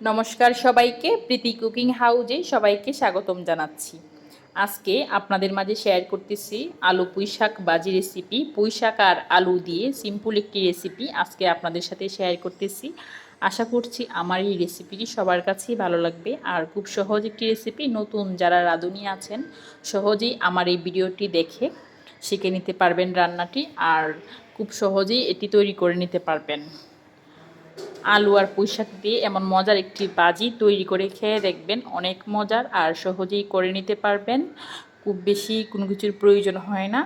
নমস্কার সবাইকে, প্রীতি কুকিং হাউজে সবাইকে স্বাগতম জানাচ্ছি। আজকে আপনাদের মাঝে শেয়ার করতেছি আলু পুঁই শাক ভাজি রেসিপি। পুঁই শাক আর আলু দিয়ে সিম্পল একটি রেসিপি আজকে আপনাদের সাথে শেয়ার করতেছি। আশা করছি আমার এই রেসিপিটি সবার কাছেই ভালো লাগবে আর খুব সহজ একটি রেসিপি। নতুন যারা রাঁধুনি আছেন সহজেই আমার এই ভিডিওটি দেখে শিখে নিতে পারবেন রান্নাটি, আর খুব সহজেই এটি তৈরি করে নিতে পারবেন। আলু আর পুঁই শাক দিয়ে এমন মজার একটি ভাজি তৈরি করে খেয়ে দেখবেন, অনেক মজার আর সহজেই করে নিতে পারবেন। খুব বেশি কোনো কিছুর প্রয়োজন হয় না।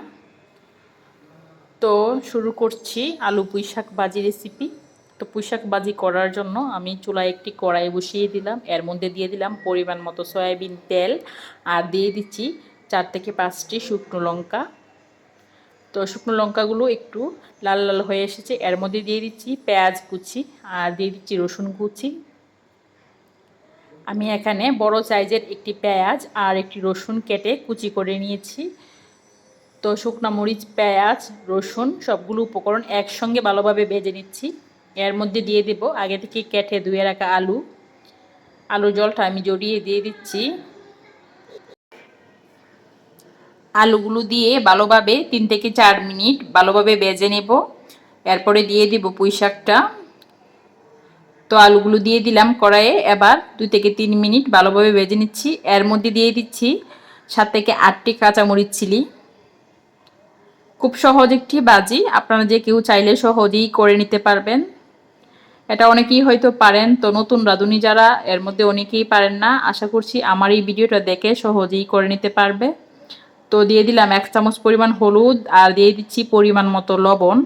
তো শুরু করছি আলু পুঁই শাক ভাজি রেসিপি। তো পুঁই শাক ভাজি করার জন্য আমি চুলায় একটি কড়াই বসিয়ে দিলাম, এর মধ্যে দিয়ে দিলাম পরিমাণ মতো সয়াবিন তেল আর দিয়ে দিচ্ছি 4 থেকে 5টি শুকনো লঙ্কা। তো শুকনো লঙ্কাগুলো একটু লাল লাল হয়ে এসেছে, এর মধ্যে দিয়ে দিচ্ছি পেঁয়াজ কুচি আর দিয়ে দিচ্ছি রসুন কুচি। আমি এখানে বড় সাইজের একটি পেঁয়াজ আর একটি রসুন কেটে কুচি করে নিয়েছি। তো শুকনো মরিচ, পেঁয়াজ, রসুন সবগুলো উপকরণ একসঙ্গে ভালোভাবে ভেজে নিচ্ছি। এর মধ্যে দিয়ে দেব আগে থেকে কেটে ধুয়ে রাখা আলু। আলুর জলটা আমি জড়িয়ে দিয়ে দিচ্ছি। আলুগুলো দিয়ে ভালোভাবে 3 থেকে 4 মিনিট ভালোভাবে ভেজে নেব। এরপরে দিয়ে দিব পুঁই শাকটা। তো আলুগুলো দিয়ে দিলাম কড়াইয়ে, এবার 2 থেকে 3 মিনিট ভালোভাবে ভেজে নিচ্ছি। এর মধ্যে দিয়ে দিচ্ছি 7 থেকে 8টি কাঁচামরিচ চিলি। খুব সহজ একটি ভাজি, আপনারা যে কেউ চাইলে সহজেই করে নিতে পারবেন। এটা অনেকেই হয়তো পারেন, তো নতুন রাঁধুনি যারা এর মধ্যে অনেকেই পারেন না। আশা করছি আমার এই ভিডিওটা দেখে সহজেই করে নিতে পারবে। তো দিয়ে দিলাম 1 চামচ পরিমাণ হলুদ আর দিয়ে দিচ্ছি পরিমাণ মতো লবণ।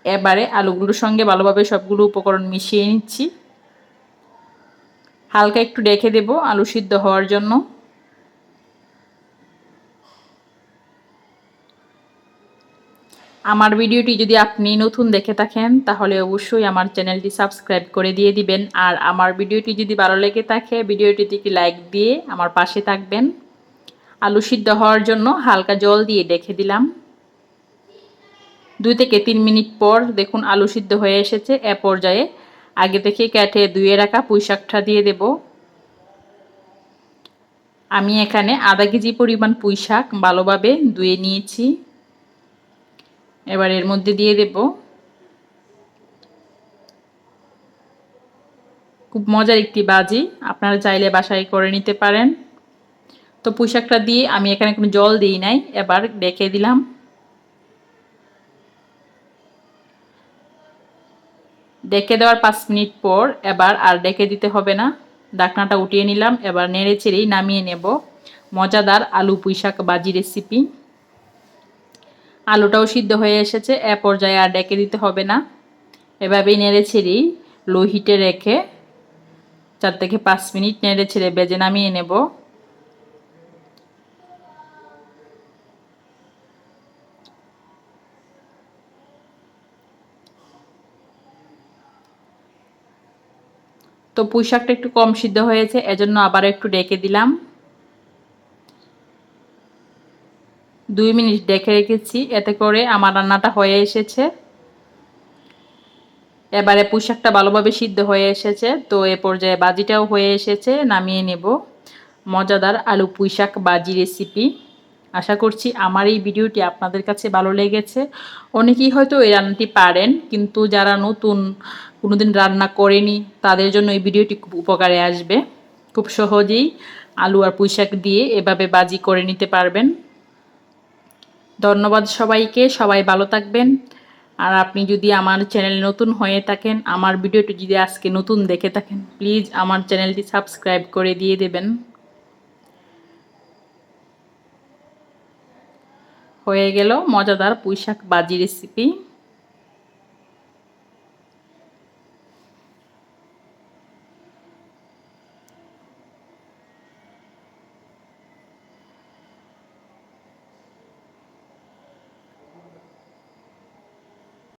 এবারে আলুগুলোর সঙ্গে ভালোভাবে সবগুলো উপকরণ মিশিয়ে নিচ্ছি। হালকা একটু ঢেকে দেব আলু সিদ্ধ হওয়ার জন্য। আমার ভিডিওটি যদি আপনি নতুন দেখে থাকেন তাহলে অবশ্যই আমার চ্যানেলটি সাবস্ক্রাইব করে দিয়ে দিবেন, আর আমার ভিডিওটি যদি ভালো লেগে থাকে ভিডিওটিতে একটি লাইক দিয়ে আমার পাশে থাকবেন। আলু সিদ্ধ হওয়ার জন্য হালকা জল দিয়ে ঢেকে দিলাম। 2 থেকে 3 মিনিট পর দেখুন আলু সিদ্ধ হয়ে এসেছে। এ পর্যায়ে আগে থেকে কেটে ধুয়ে রাখা পুঁই শাকটা দিয়ে দেব। আমি এখানে আধা কেজি পরিমাণ পুঁই শাক ভালোভাবে ধুয়ে নিয়েছি। এবার এর মধ্যে দিয়ে দেব। খুব মজার একটি ভাজি, আপনারা চাইলে বাসায় করে নিতে পারেন। তো পুঁই শাকটা দিয়ে আমি এখানে কোনো জল দিই নাই, এবার ঢেকে দিলাম। ঢেকে দেওয়ার 5 মিনিট পর এবার আর ঢেকে দিতে হবে না, ঢাকনাটা উঠিয়ে নিলাম। এবার নেড়ে চেড়েই নামিয়ে নেব মজাদার আলু পুঁই শাক ভাজি রেসিপি। আলুটাও সিদ্ধ হয়ে এসেছে, এ পর্যায়ে আর ঢেকে দিতে হবে না। এভাবেই নেড়ে ছেড়েই লো হিটে রেখে 4 থেকে 5 মিনিট নেড়ে ছেড়ে ভেজে নামিয়ে নেব। তো পুঁই শাকটা একটু কম সিদ্ধ হয়েছে, এজন্য আবার একটু ঢেকে দিলাম। 2 মিনিট ঢেকে রেখেছি, এতে করে আমার রান্নাটা হয়ে এসেছে। এবারে পুঁই শাকটা ভালোভাবে সিদ্ধ হয়ে এসেছে, তো এ পর্যায়ে ভাজিটাও হয়ে এসেছে, নামিয়ে নেব। মজাদার আলু পুঁই শাক ভাজি রেসিপি। আশা করছি আমার এই ভিডিওটি আপনাদের কাছে ভালো লেগেছে। অনেকেই হয়তো এই রান্নাটি পারেন, কিন্তু যারা নতুন কোনোদিন রান্না করেনি তাদের জন্য এই ভিডিওটি খুব উপকারে আসবে। খুব সহজেই আলু আর পুঁই শাক দিয়ে এভাবে ভাজি করে নিতে পারবেন। ধন্যবাদ সবাইকে, সবাই ভালো থাকবেন। আর আপনি যদি আমার চ্যানেলে নতুন হয়ে থাকেন, আমার ভিডিওটি যদি আজকে নতুন দেখে থাকেন, প্লিজ আমার চ্যানেলটি সাবস্ক্রাইব করে দিয়ে দেবেন। হয়ে গেল মজাদার পুঁই শাক ভাজি রেসিপি।